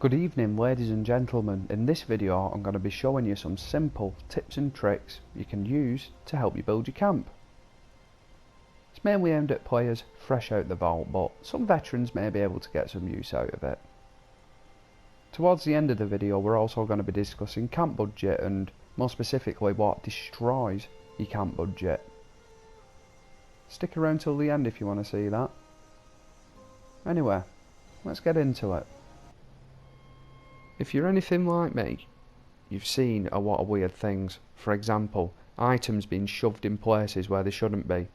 Good evening ladies and gentlemen. In this video I'm going to be showing you some simple tips and tricks you can use to help you build your camp. It's mainly aimed at players fresh out the vault, but some veterans may be able to get some use out of it. Towards the end of the video we're also going to be discussing camp budget and more specifically what destroys your camp budget. Stick around till the end if you want to see that. Anyway, let's get into it. If you're anything like me, you've seen a lot of weird things. For example, items being shoved in places where they shouldn't be.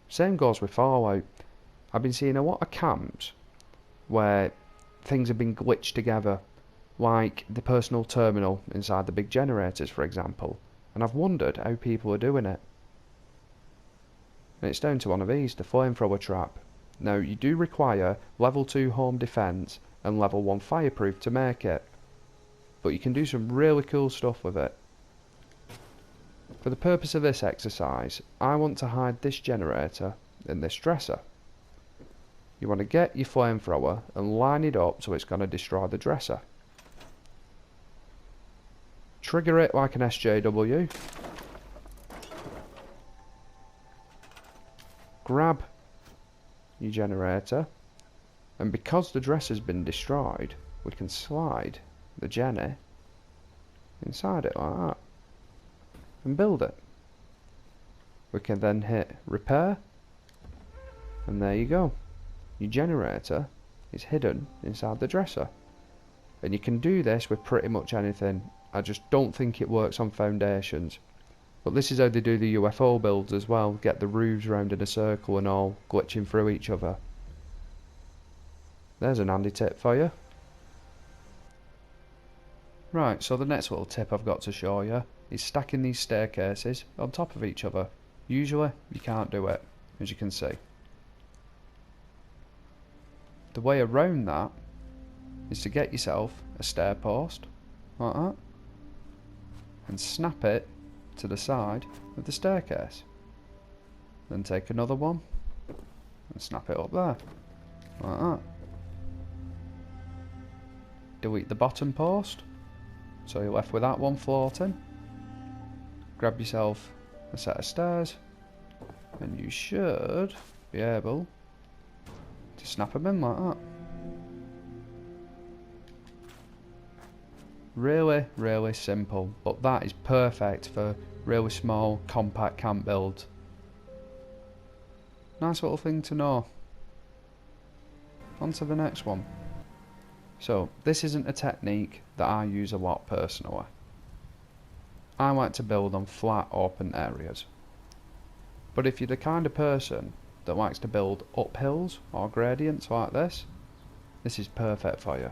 Same goes with Fallout. I've been seeing a lot of camps where things have been glitched together, like the personal terminal inside the big generators, for example, and I've wondered how people are doing it. And it's down to one of these, the Flamethrower Trap. Now, you do require level 2 home defense and level 1 fireproof to make it, but you can do some really cool stuff with it. For the purpose of this exercise, I want to hide this generator in this dresser. You want to get your flamethrower and line it up so it's going to destroy the dresser. Trigger it like an SJW. Grab your generator, and because the dresser's been destroyed, we can slide the Jenny inside it like that and build it. We can then hit repair, and there you go. Your generator is hidden inside the dresser, and you can do this with pretty much anything. I just don't think it works on foundations, but this is how they do the UFO builds as well. Get the roofs round in a circle and all glitching through each other. There's an handy tip for you. Right, so the next little tip I've got to show you is stacking these staircases on top of each other. Usually you can't do it, as you can see. The way around that is to get yourself a stair post like that and snap it to the side of the staircase. Then take another one and snap it up there like that. Delete the bottom post, so you're left with that one floating. Grab yourself a set of stairs, and you should be able to snap them in like that. Really simple, but that is perfect for really small, compact camp builds. Nice little thing to know. On to the next one. So, this isn't a technique that I use a lot personally. I like to build on flat, open areas. But if you're the kind of person that likes to build uphills or gradients like this is perfect for you.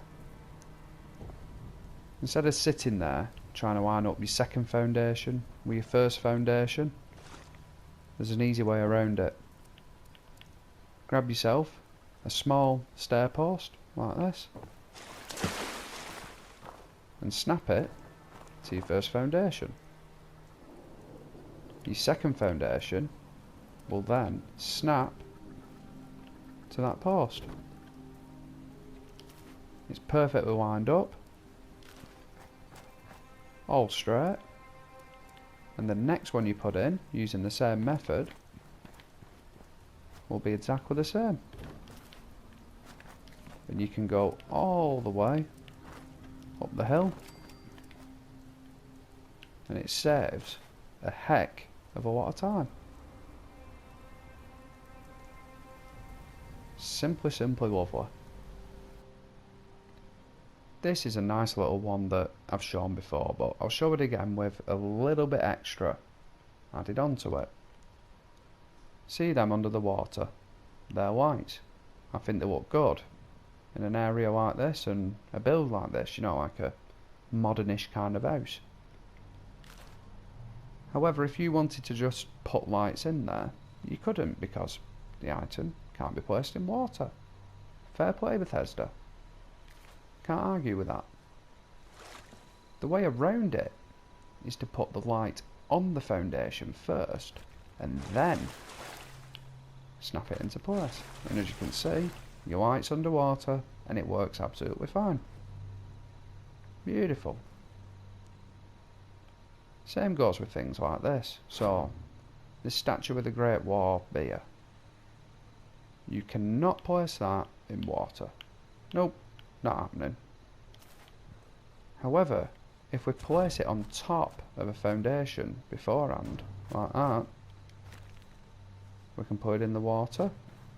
Instead of sitting there trying to line up your second foundation with your first foundation, there's an easy way around it. Grab yourself a small stair post like this and snap it to your first foundation. Your second foundation will then snap to that post. It's perfectly lined up, all straight, and the next one you put in using the same method will be exactly the same, and you can go all the way up the hill, and it saves a heck of a lot of time. Simply lovely. This is a nice little one that I've shown before, but I'll show it again with a little bit extra added onto it. See them under the water? They're white. I think they look good in an area like this and a build like this, you know, like a modernish kind of house. However, if you wanted to just put lights in there, you couldn't, because the item can't be placed in water. Fair play, Bethesda. Can't argue with that. The way around it is to put the light on the foundation first and then snap it into place. And as you can see, your light's underwater and it works absolutely fine. Beautiful. Same goes with things like this. So, this statue of the Great War beer. You cannot place that in water. Nope, not happening. However, if we place it on top of a foundation beforehand, like that, we can put it in the water,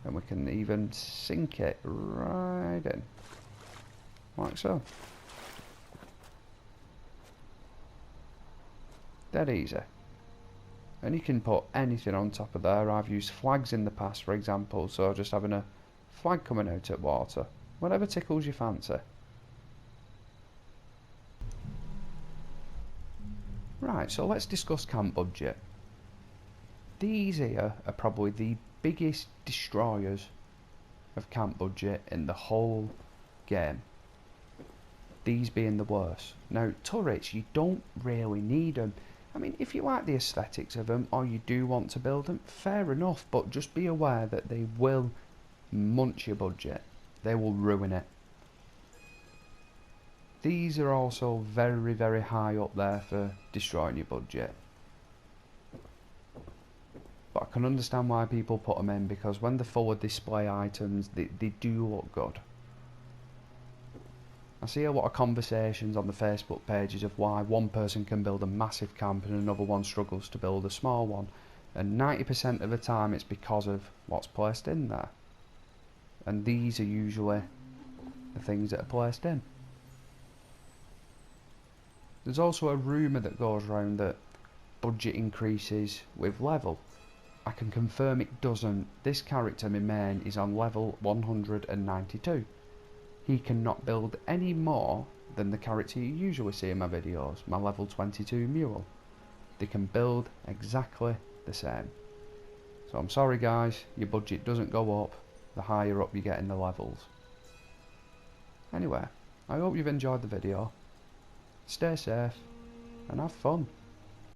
and we can even sink it right in, like so. Dead easy. And you can put anything on top of there. I've used flags in the past, for example, so just having a flag coming out at water, whatever tickles your fancy. Right, so let's discuss camp budget. These here are probably the biggest destroyers of camp budget in the whole game. These being the worst. Now, turrets, you don't really need them. I mean, if you like the aesthetics of them, or you do want to build them, fair enough, but just be aware that they will munch your budget. They will ruin it. These are also very, very high up there for destroying your budget. But I can understand why people put them in, because when they're full of display items, they do look good. I see a lot of conversations on the Facebook pages of why one person can build a massive camp and another one struggles to build a small one. And 90% of the time it's because of what's placed in there. And these are usually the things that are placed in. There's also a rumour that goes around that budget increases with level. I can confirm it doesn't. This character, my main, is on level 192. He cannot build any more than the character you usually see in my videos, my level 22 mule. They can build exactly the same. So I'm sorry guys, your budget doesn't go up the higher up you get in the levels. Anyway, I hope you've enjoyed the video. Stay safe and have fun.